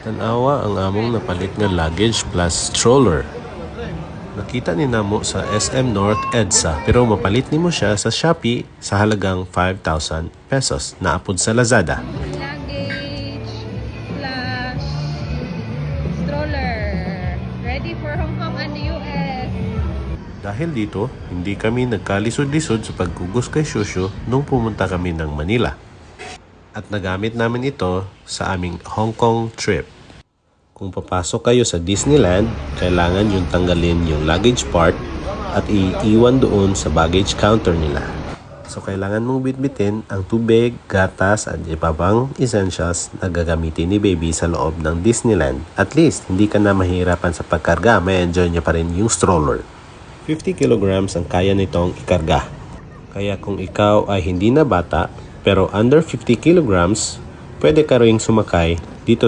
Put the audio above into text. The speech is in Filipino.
Tanawa ang among napalit nga luggage plus stroller. Nakita ni namo sa SM North EDSA pero mapalit nimo siya sa Shopee sa halagang 5,000 pesos naapod sa Lazada. Luggage plus stroller. Ready for Hong Kong and the US. Dahil dito, hindi kami nagkalisod-lisod sa pagkugos kay Shushu nung pumunta kami ng Manila. At nagamit namin ito sa aming Hong Kong trip. Kung papasok kayo sa Disneyland, kailangan yung tanggalin yung luggage part at iiwan doon sa baggage counter nila. So kailangan mong bitbitin ang tubig, gatas at iba pang essentials na gagamitin ni baby sa loob ng Disneyland. At least, hindi ka na mahirapan sa pagkarga, may enjoy niya pa rin yung stroller. 50 kilograms ang kaya nitong ikarga. Kaya kung ikaw ay hindi na bata, pero under 50 kilograms, pwede ka ring sumakay dito